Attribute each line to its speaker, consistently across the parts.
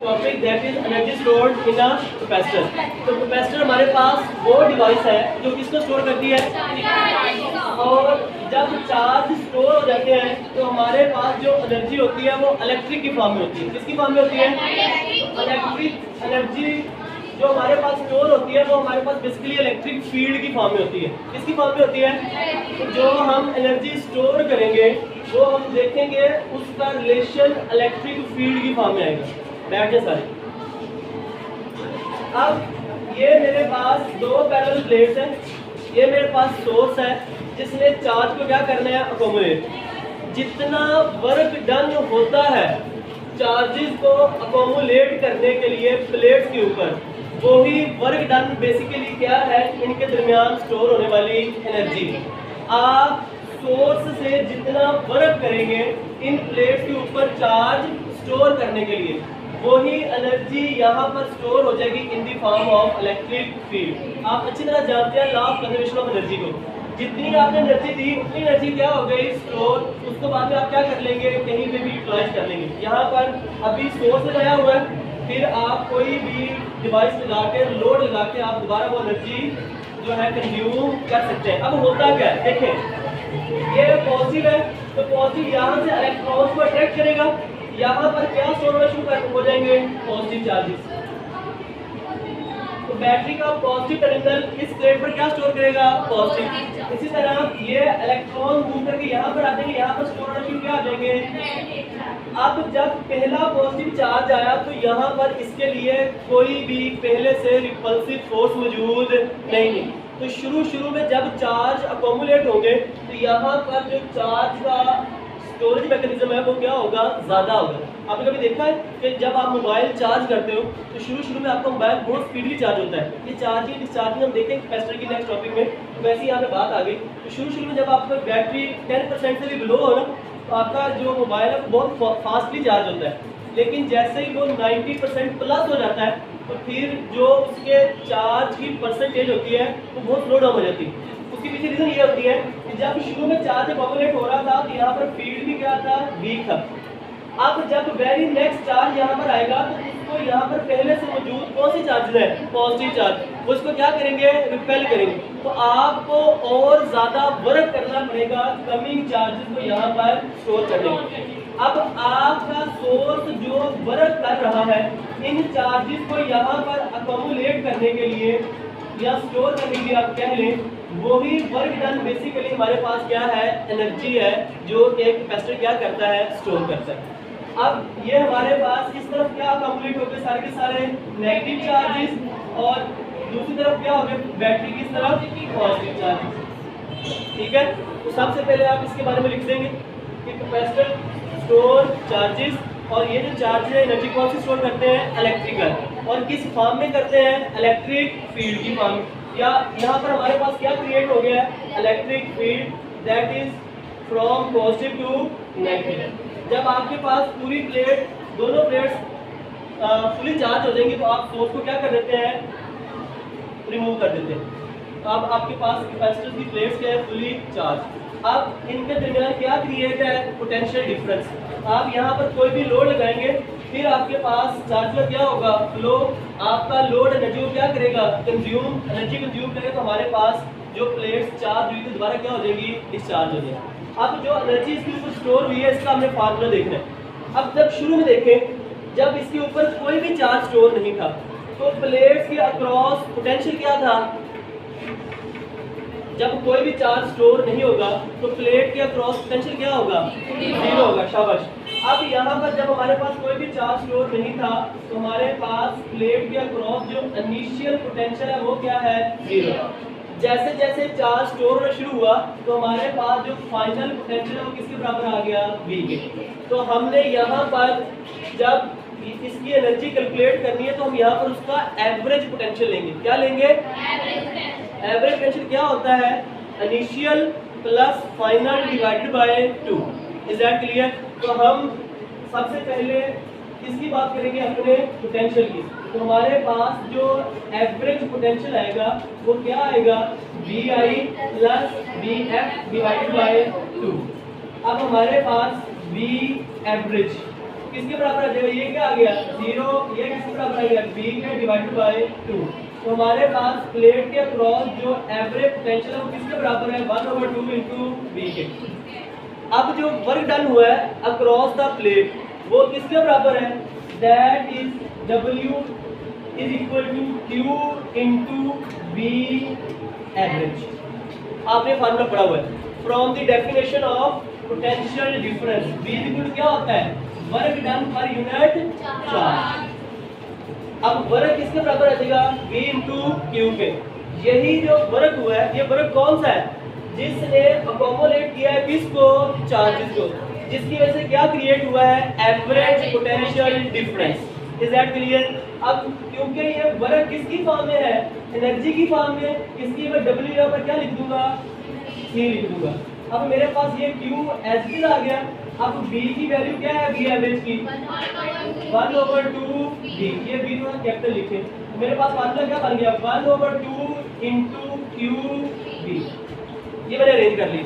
Speaker 1: Topic that is energy stored in a capacitor. तो capacitor हमारे पास वो डिवाइस है जो किसको स्टोर करती है, और जब चार्ज स्टोर हो जाते हैं तो हमारे पास जो एनर्जी होती है वो इलेक्ट्रिक की फॉर्म में होती है। किसकी फॉर्म में होती है? इलेक्ट्रिक एनर्जी जो हमारे पास स्टोर होती है वो हमारे पास बेसिकली इलेक्ट्रिक फील्ड की फॉर्म में होती है। किसकी फॉर्म में होती है? तो जो हम एनर्जी स्टोर करेंगे वो हम देखेंगे उसका रिलेशन इलेक्ट्रिक फील्ड की फॉर्म में आएगा। बैठ जाए सारे। अब ये मेरे पास दो पैरेलल प्लेट्स हैं, ये मेरे पास सोर्स है जिसने चार्ज को क्या करना है, अकोमोडेट। जितना वर्क डन होता है चार्जेस को अकोमोडेट करने के लिए प्लेट्स के ऊपर, वही वर्क डन बेसिकली क्या है, इनके दरमियान स्टोर होने वाली एनर्जी। आप सोर्स से जितना वर्क करेंगे इन प्लेट्स के ऊपर चार्ज स्टोर करने के लिए, वही एनर्जी यहाँ पर स्टोर हो जाएगी in the form of electric field. आप अच्छी तरह जानते हैं law of conservation of energy को। जितनी आपने एनर्जी दी उतनी एनर्जी क्या हो गई, स्टोर। उसको बाद में आप क्या कर लेंगे, कहीं पे भी यूटिलाइज कर लेंगे। यहाँ पर अभी सोर्स लगाया हुआ है, फिर आप कोई भी डिवाइस लगा के, लोड लगा के आप दोबारा वो एनर्जी जो है कंज्यूम कर सकते हैं। अब होता क्या है, देखें ये पॉजिटिव है तो पॉजिटिव यहाँ से इलेक्ट्रॉन्स को अट्रैक्ट करेगा, यहाँ पर क्या स्टोर होना शुरू हो जाएंगे, पॉजिटिव चार्जेस। तो बैटरी का पॉजिटिव टर्मिनल इस प्लेट पर क्या स्टोर करेगा, पॉजिटिव। इसी तरह ये इलेक्ट्रॉन मूव करके यहाँ पर आ जाएंगे, यहाँ पर स्टोर होना शुरू क्या हो जाएंगे। अब जब पहला पॉजिटिव चार्ज आया तो यहाँ पर इसके लिए कोई भी पहले से रिपल्सिव फोर्स मौजूद नहीं। तो शुरू में जब चार्ज अकोमुलेट होंगे तो यहाँ पर जो चार्ज का स्टोरेज मैकेनिज्म है वो क्या होगा, ज़्यादा होगा। आपने कभी देखा है कि जब आप मोबाइल चार्ज करते हो तो शुरू में आपका मोबाइल बहुत स्पीडली चार्ज होता है। ये चार्जिंग डिस्चार्जिंग हम देखेंगे कैपेसिटर की नेक्स्ट टॉपिक में, तो वैसे ही यहाँ पे बात आ गई। तो शुरू में जब आपका बैटरी 10% से भी बिलो हो ना तो आपका जो मोबाइल है वो बहुत फास्टली चार्ज होता है। लेकिन जैसे ही वो 90% प्लस हो जाता है तो फिर जो उसके चार्ज की परसेंटेज होती है वो बहुत स्लो डाउन हो जाती है। उसके पीछे रीजन ये होती है कि जब शुरू में चार्ज अकोमुलेट हो रहा था तो यहाँ पर फील्ड भी क्या था, वीक था। अब जब वेरी नेक्स्ट चार्ज यहाँ पर आएगा तो उसको यहाँ पर पहले से मौजूद कौन सी चार्ज है, पॉजिटिव चार्ज, उसको क्या करेंगे, रिपेल करेंगे। तो आपको और ज़्यादा वर्क करना पड़ेगा कमिंग चार्जेस को यहाँ पर स्टोर करने के। अब आपका सोर्स जो वर्क कर रहा है इन चार्जेस को यहाँ पर अकोमुलेट करने के लिए या स्टोर करने के लिए आप कह लें, वही वर्क डन बेसिकली हमारे पास क्या है, एनर्जी है जो एक कैपेसिटर क्या करता है, स्टोर करता है। अब ये हमारे पास इस तरफ क्या अकोमुलेट हो गए, सारे के सारे नेगेटिव चार्जेस, और दूसरी तरफ क्या हो गए, बैटरी की तरफ पॉजिटिव चार्जेस। ठीक है, तो सबसे पहले आप इसके बारे में लिख देंगे कि कैपेसिटर स्टोर चार्जेस, और ये जो चार्ज है एनर्जी कौन सी स्टोर करते हैं, इलेक्ट्रिकल, और किस फॉर्म में करते हैं, इलेक्ट्रिक फील्ड की फॉर्म। या यहाँ पर हमारे पास क्या क्रिएट हो गया है, electric field that is from positive to negative. जब आपके पास पूरी प्लेट, दोनों प्लेट्स फुली चार्ज हो जाएंगी तो आप सोर्स को क्या कर देते हैं, रिमूव कर देते हैं। तो अब आपके पास कैपेसिटर की प्लेट्स क्या है, फुली चार्ज। अब इनके दरमियान क्या क्रिएट है, पोटेंशियल डिफरेंस। आप यहाँ पर कोई भी लोड लगाएंगे फिर आपके पास चार्ज का क्या होगा, फ्लो। आपका लोड एनर्जी को क्या करेगा, कंज्यूम, एनर्जी कंज्यूम करेगा। तो हमारे पास जो प्लेट्स चार्ज हुई थी दोबारा क्या हो जाएगी, डिस्चार्ज हो जाएगी। अब जो एनर्जी इसके ऊपर स्टोर हुई है इसका हमें फार्मूला देखना है। अब जब शुरू में देखें जब इसके ऊपर कोई भी चार्ज स्टोर नहीं था तो प्लेट्स के अक्रॉस पोटेंशियल क्या था, जब कोई भी चार्ज स्टोर नहीं होगा तो प्लेट के अक्रॉस पोटेंशियल क्या होगा, जीरो होगा। शाबाश। अब यहाँ पर जब हमारे पास कोई भी चार्ज स्टोर नहीं था तो हमारे पास प्लेट के अक्रॉस जो इनिशियल पोटेंशियल है वो क्या है, जीरो। जैसे जैसे चार्ज स्टोर होना शुरू हुआ तो हमारे पास जो फाइनल पोटेंशियल है वो किसके बराबर आ गया, V के। तो हमने यहाँ पर जब इसकी एनर्जी कैलकुलेट करनी है तो हम यहाँ पर उसका एवरेज पोटेंशियल लेंगे। क्या लेंगे, एवरेज पोटेंशियल क्या होता है, initial plus final divided by 2। Is that clear? तो हम सबसे पहले किसकी बात करेंगे, अपने पोटेंशियल की। तो हमारे पास जो एवरेज पोटेंशियल आएगा वो क्या आएगा, VI plus VF divided by 2। अब हमारे पास V एवरेज किसके बराबर आ जाएगा, ये क्या आ गया 0, ये किसके बराबर आ गया V के डिवाइडेड बाय 2। तो हमारे पास प्लेट के क्रॉस जो एवरेज पोटेंशियल है वो किसके बराबर है 1/2 इनटू V के। अब जो वर्क डन हुआ है अक्रॉस द प्लेट वो किसके बराबर है, that is W is equal to Q into V average. आपने फार्मूला पढ़ा हुआ है from the definition of potential difference. V is equal to क्या होता है, work done per unit charge. अब वर्क किसके बराबर आ जाएगा V इनटू Q के। यही जो वर्क हुआ है ये वर्क कौन सा है, जिसने अकोमोलेट किया है किसको, चार्जेस को, जिसकी वजह से क्या क्रिएट हुआ है average potential difference. Is that clear. अब क्योंकि ये वर्क किसकी फॉर्म में है, एनर्जी की फॉर्म में, इसकी मैं W यहाँ पर क्या लिख दूंगा, C लिख दूंगा। अब मेरे पास ये Q एज इट इज आ गया। अब B की वैल्यू क्या है, V एवरेज की 1/2 V, ये V थोड़ा कैपिटल लिखे। मेरे पास फार्मूला क्या बन गया 1/2 इनटू QV, ये मैंने अरेंज कर ली।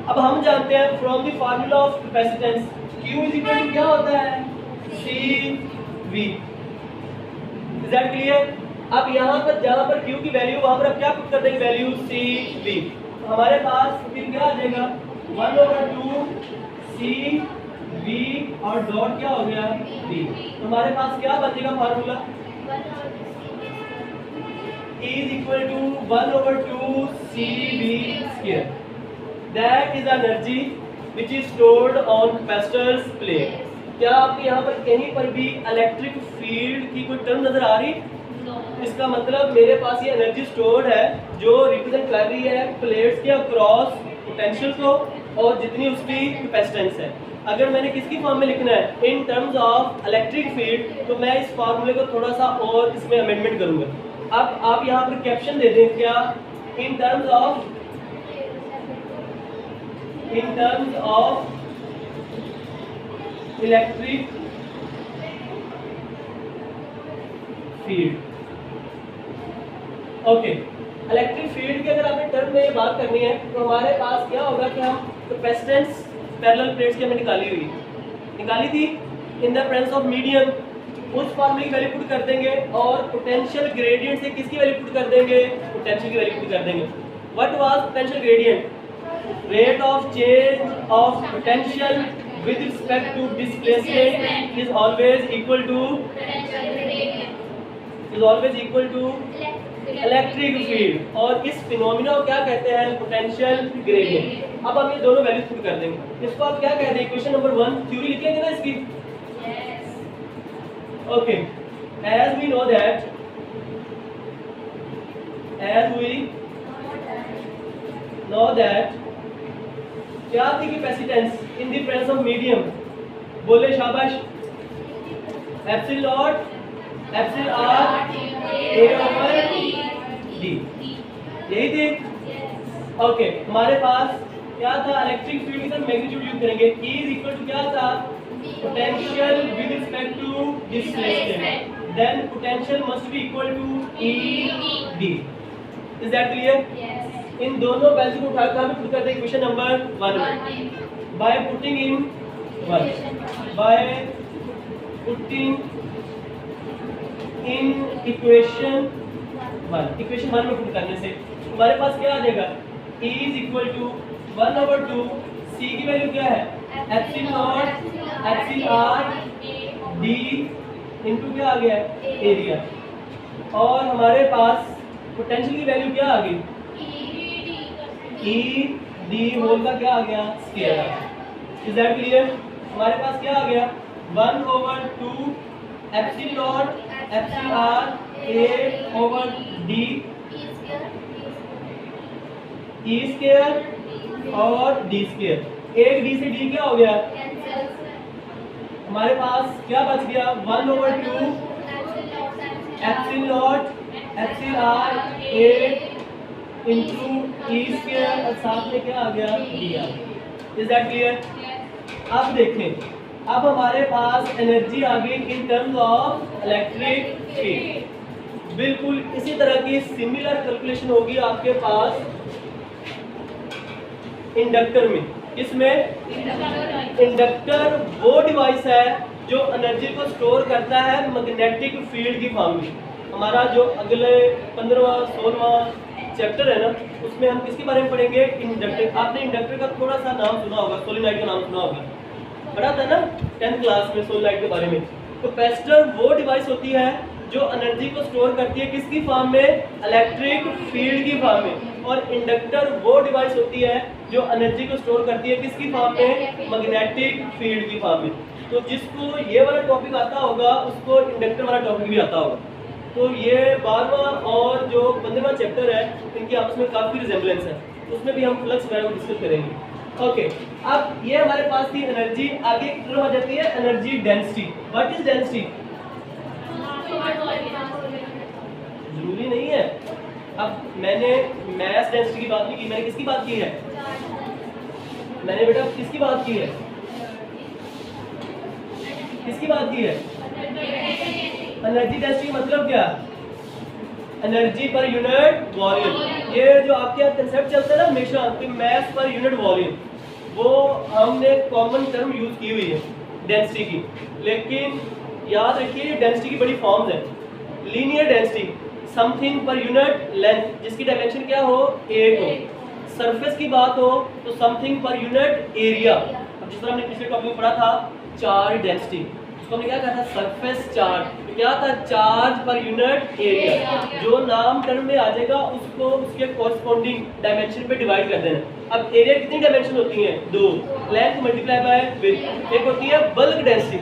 Speaker 1: अब हम जानते हैं from the formula of capacitance Q is equal to क्या होता है CV। Is that clear. अब यहाँ पर जहाँ पर Q की वैल्यू वहाँ पर अब क्या पुट कर देंगे वैल्यू CV। हमारे पास फिर क्या आ जाएगा 1/2 CV और डॉट क्या हो गया V। हमारे पास क्या बचेगा formula is equal to 1/2 CV square, that is energy which is stored on capacitor's plate। क्या आपको यहाँ पर कहीं पर भी इलेक्ट्रिक फील्ड की कोई टर्म नजर आ रही? इसका मतलब मेरे पास ये एनर्जी स्टोर्ड है जो रिप्रेजेंट कर रही है प्लेट्स के अक्रॉस पोटेंशियल को और जितनी उसकी कैपेसिटेंस है। अगर मैंने किसकी फॉर्म में लिखना है इन टर्म्स ऑफ इलेक्ट्रिक फील्ड तो मैं इस फार्मूले को थोड़ा सा और इसमें अमेंडमेंट करूंगा। अब आप यहाँ पर कैप्शन दे दें क्या, इन terms of electric field. Okay, electric field की अगर आपने टर्म में ये बात करनी है तो हमारे पास क्या होगा कि हम कैपेसिटेंस पैरेलल प्लेट्स की हमने निकाली थी इन द प्रेजेंस ऑफ मीडियम, उस फार्मूले की वैल्यू पुट कर देंगे और पोटेंशियल ग्रेडियंट से किसकी वैल्यू पुट कर देंगे, पोटेंशियल की वैल्यू पुट कर देंगे। What was potential gradient, rate of change of potential with respect to displacement is always equal to electric field, और इस फिनोमिना को क्या कहते हैं पोटेंशियल ग्रेडियंट। अब हम ये दोनों वैल्यूज पुट कर देंगे। इसको आप क्या कहते हैं इक्वेशन नंबर 1 थ्योरी लिखेंगे ना इसकी। Okay, as we know that क्या थी capacitance in the presence of medium, बोले शाबाश, epsilon naught epsilon R A over D, यही थी। ओके, हमारे पास क्या था इलेक्ट्रिक फील्ड का मैग्नीट्यूड यूज करेंगे, E इज इक्वल टू क्या था potential with respect to displacement, then potential must be equal to ED। Is that clear? Yes। इन दोनों वैल्यू को उठाकर हम पुट करते हैं equation number 1 by putting in equation 1 में पुट करने से हमारे पास क्या आ जाएगा E is equal to 1/2 C की वैल्यू क्या है epsilon naught epsilon R D into क्या आ गया एरिया, और हमारे पास पोटेंशियल की वैल्यू क्या आ गई ई डी होल का क्या आ गया स्क्वायर। Is that clear. हमारे पास क्या आ गया 1/2 epsilon naught epsilon R A over D E square और डी स्क्वायर, एक डी से डी क्या हो गया हमारे पास क्या बच गया 1/2 epsilon naught epsilon R A into E square और साथ में क्या आ गया डी आ गया। Is that clear. अब देखें, अब हमारे पास एनर्जी आ गई in terms of electric field. बिल्कुल इसी तरह की सिमिलर कैलकुलेशन होगी आपके पास इंडक्टर में। इसमें इंडक्टर वो डिवाइस है जो एनर्जी को स्टोर करता है मैग्नेटिक फील्ड की फॉर्म में। हमारा जो अगले 15वां 16वां चैप्टर है ना, उसमें हम किसके बारे में पढ़ेंगे? इंडक्टर। आपने इंडक्टर का थोड़ा सा नाम सुना होगा, सोलेनॉइड का नाम सुना होगा, पढ़ा था ना 10th क्लास में सोलेनॉइड के बारे में। कैपेसिटर वो डिवाइस होती है जो एनर्जी को स्टोर करती है किसकी फॉर्म में? इलेक्ट्रिक फील्ड की फॉर्म में। और इंडक्टर वो डिवाइस होती है जो एनर्जी को स्टोर करती है किसकी फॉर्म में? मैग्नेटिक फील्ड की फॉर्म में। तो जिसको ये वाला टॉपिक आता होगा उसको इंडक्टर वाला टॉपिक भी आता होगा। तो ये 12वां और जो 15वां चैप्टर है इनकी आपस में काफ़ी रिजेम्बलेंस है, उसमें भी हम फ्लक्स वगैरह को डिस्कस करेंगे। ओके, अब ये हमारे पास थी एनर्जी। आगे एक टर्म आ जाती है energy density. What is density? जरूरी नहीं है। अब मैंने मास डेंसिटी की बात नहीं की, मैंने किसकी बात की है? मैंने बेटा किसकी बात की है? किसकी बात की है? एनर्जी डेंसिटी मतलब क्या? Energy per unit volume. ये जो आपके यहाँ कंसेप्ट चलता है ना हमेशा कि मास पर यूनिट वॉल्यूम, वो हमने कॉमन टर्म यूज की हुई है डेंसिटी की। लेकिन याद रखिए डेंसिटी की बड़ी फॉर्म्स है। Linear density, something per unit length, जिसकी डायमेंशन क्या हो? एक हो। सरफेस की बात हो तो समथिंग पर यूनिट एरिया। अब जिस तरह हमने पिछले टॉपिक में पढ़ा था चार्ज डेंसिटी, उसको हमने क्या कहा था? Surface charge. तो क्या था? Charge per unit area. जो नाम टर्म में आ जाएगा उसको उसके कॉरस्पॉन्डिंग डायमेंशन पे डिवाइड कर देना। अब एरिया कितनी डायमेंशन होती है? 2। Length multiply by width. एक होती है बल्क डेंसिटी।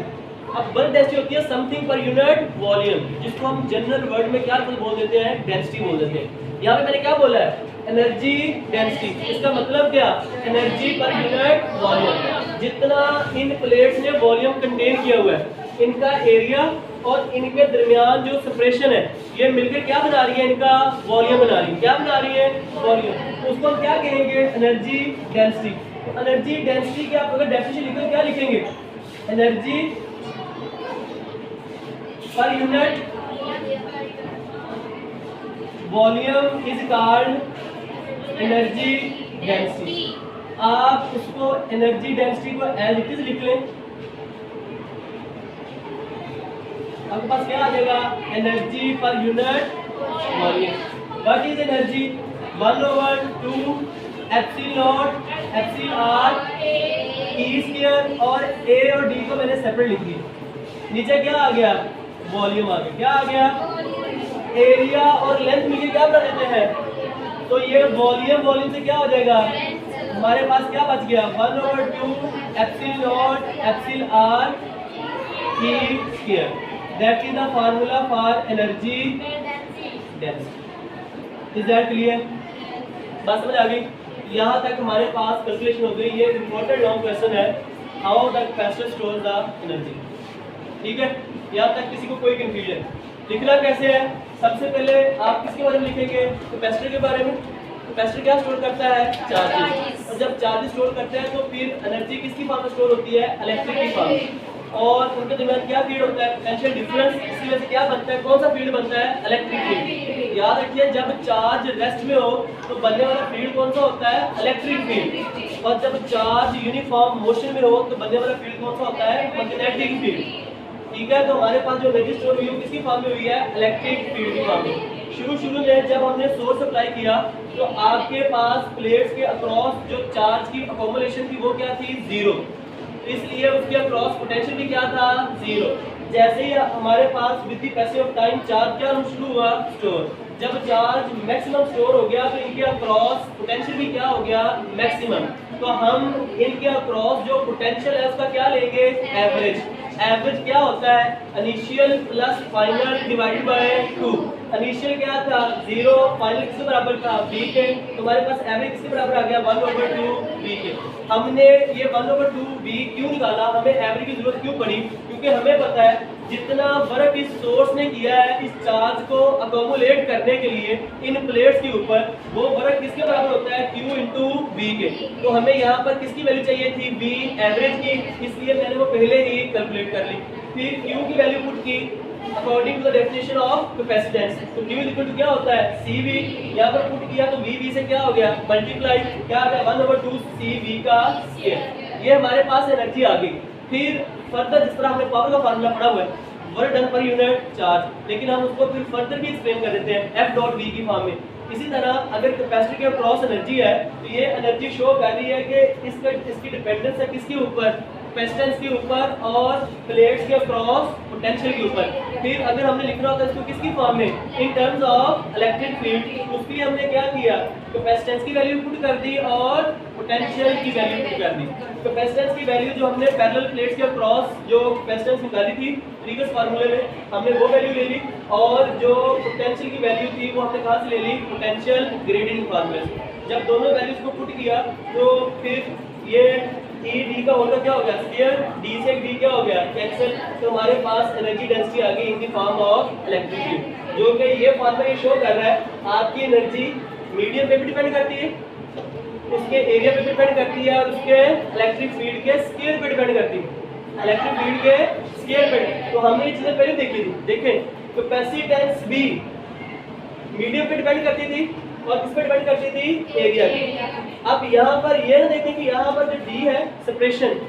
Speaker 1: अब बल्क डेंसिटी होती है समथिंग पर यूनिट वॉल्यूम, जिसको हम जनरल वर्ड में क्या बोल देते हैं? डेंसिटी बोल देते हैं। यहाँ पे मैंने क्या बोला है? Energy density. इसका मतलब क्या? Energy per unit volume. जितना इन प्लेट्स ने वॉल्यूम कंटेन किया हुआ है, इनका एरिया और इनके दरमियान जो सेपरेशन है, ये मिलकर क्या बना रही है? इनका वॉल्यूम बना रही है। क्या बना रही है? वॉल्यूम। तो उसको हम क्या कहेंगे? Energy density. तो एनर्जी डेंसिटी की आप अगर डेफिनेशन लिखो क्या लिखेंगे? Energy per unit volume is called energy density. आप उसको एनर्जी डेंसिटी को एज इट इज लिख लें। आपके पास क्या आ जाएगा? Energy per unit volume. What is energy? 1/2 epsilon एप्सिल R E square. और ए और डी को मैंने सेपरेट लिख दिया। नीचे क्या आ गया? वॉल्यूम आ गया। क्या आ गया? एरिया और लेंथ मिलकर क्या बना देते हैं? तो ये वॉल्यूम से क्या हो जाएगा? हमारे पास क्या बच गया? 1/2 epsilon एप्सिल R E square. That is the formula for energy density. Is that clear? बात समझ आ गई? यहाँ तक हमारे पास कैलकुलेशन हो गई। ये इम्पोर्टेंट लॉन्ग क्वेश्चन है, how the capacitor store the energy. ठीक है, यहाँ तक किसी को कोई कंफ्यूजन? लिखना कैसे है? सबसे पहले आप किसके बारे में लिखेंगे? कैपेसिटर के बारे में। कैपेसिटर क्या स्टोर करता है? चार्जेस। और जब चार्जेस स्टोर करते हैं तो फिर एनर्जी किसकी फॉर्म में स्टोर होती है? इलेक्ट्रिक की फॉर्म में। और उनके दरमियान क्या फील्ड होता है? Potential difference. इसकी वजह से क्या बनता है? कौन सा फील्ड बनता है? Electric field. याद रखिए जब चार्ज रेस्ट में हो तो बनने वाला फील्ड कौन सा होता है? Electric field. और जब चार्ज यूनिफॉर्म मोशन में हो तो बनने वाला फील्ड कौन सा होता है? Magnetic field. ठीक है, तो हमारे पास जो एनर्जी स्टोर हुई है किसकी फॉर्म में हुई है? इलेक्ट्रिक फील्ड की फॉर्म में। शुरू में जब हमने सोर्स अप्लाई किया तो आपके पास प्लेट्स के अक्रॉस जो चार्ज की अकोमोलेशन थी वो क्या थी? 0। इसलिए उसके अक्रॉस पोटेंशियल भी क्या था? 0। जैसे ही हमारे पास with the passage of time charge क्या शुरू हुआ? स्टोर। जब चार्ज मैक्सिमम स्टोर हो गया तो इनके अक्रॉस पोटेंशियल भी क्या हो गया? मैक्सिमम। तो हम इनके अक्रॉस जो पोटेंशियल है उसका क्या लेंगे? एवरेज। एवरेज क्या होता है? Initial plus final divided by 2। Initial क्या था? 0, फाइनल किसके बराबर था? v के। तो हमारे पास एवरेज किसके बराबर आ गया? 1/2 v के। हमने ये 1/2 v क्यों निकाला? हमें एवरेज की जरूरत क्यों पड़ी? क्योंकि हमें पता है जितना वर्क इस सोर्स ने किया है इस चार्ज को अकोमोलेट करने के लिए इन प्लेट्स के ऊपर, वो वर्क किसके बराबर होता है? Q इंटू वी के। तो हमें यहाँ पर किसकी वैल्यू चाहिए थी? V एवरेज की, इसलिए मैंने वो पहले ही कैलकुलेट कर ली। फिर Q की वैल्यू पुट की according to the definition of capacitance. तो Q इक्वल टू क्या होता है? CV। यहाँ पर पुट किया तो V से क्या हो गया? मल्टीप्लाई क्या आ गया? 1/2 CV का स्क्वायर। ये हमारे पास एनर्जी आ गई। फिर फर्दर जिस तरह हमने पावर का फार्मूला पढ़ा हुआ है work done per unit charge, लेकिन हम उसको फिर फर्दर भी एक्सप्लेन कर देते हैं F डॉट V की फॉर्म में। इसी तरह अगर कैपेसिटर के क्रॉस एनर्जी है तो ये एनर्जी शो कर रही है कि इसकी डिपेंडेंस है किसके ऊपर, कैपेसिटेंस के ऊपर और प्लेट्स के क्रॉस पोटेंशियल के ऊपर। फिर अगर हमने लिखना होता है इसको किसकी फॉर्म में, इन टर्म्स ऑफ इलेक्ट्रिक फील्ड, उसके लिए हमने क्या किया, कैपेसिटेंस की वैल्यू पुट कर दी और पोटेंशियल की वैल्यू पुट कर दी। कैपेसिटेंस की वैल्यू जो हमने पैरेलल प्लेट्स के क्रॉस जो कैपेसिटेंस निकाली थी प्रीवियस फार्मूले में हमने वो वैल्यू ले ली, और जो पोटेंशियल की वैल्यू थी वो हमने कहाँ से ले ली, पोटेंशियल ग्रेडियंट फार्मूले से। जब दोनों वैल्यूज को पुट किया तो फिर ये E D का होगा क्या हो गया, स्क्वायर D से D क्या हो गया, कैंसिल। तो हमारे पास एनर्जी डेंसिटी आ गई in the form of electric field, जो कि ये फार्मूला ये शो कर रहा है आपकी एनर्जी मीडियम पे भी डिपेंड करती है, उसके एरिया पे डिपेंड करती है, और उसके इलेक्ट्रिक फील्ड के स्केल पे डिपेंड करती है, इलेक्ट्रिक फील्ड के स्केल पे। तो हमने ये चीजें पहले देखी थी, देखें कैपेसिटेंस B मीडियम पे डिपेंड करती थी और किस पे डिपेंड करती थी, एरिया पे। अब यहाँ पर ये ना देखें कि यहाँ पर जो D है सेपरेशन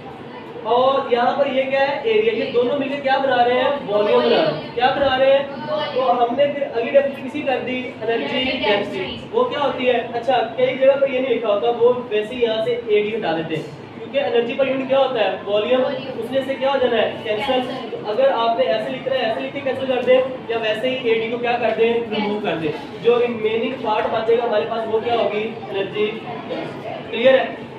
Speaker 1: और यहाँ पर ये क्या है, एरिया, ये दोनों मिलकर क्या बना रहे हैं, वॉल्यूम बना रहे हैं। क्या बना रहे हैं, तो हमने फिर अगली डेफिनेशन कर दी एनर्जी डेंसिटी, वो क्या होती है। अच्छा कई जगह पर ये नहीं लिखा होता, वो वैसे ही यहाँ से AD हटा देते हैं क्योंकि एनर्जी पर यूनिट क्या होता है, वॉल्यूम, उसमें से क्या हो जाना है, कैंसिल। अगर आपने ऐसे लिख रहा है ऐसे लिख के कैंसिल कर दें, या वैसे ही AD को क्या कर दें, रिमूव कर दें, जो रिमेनिंग पार्ट बचेगा हमारे पास वो क्या होगी, एनर्जी। क्लियर है।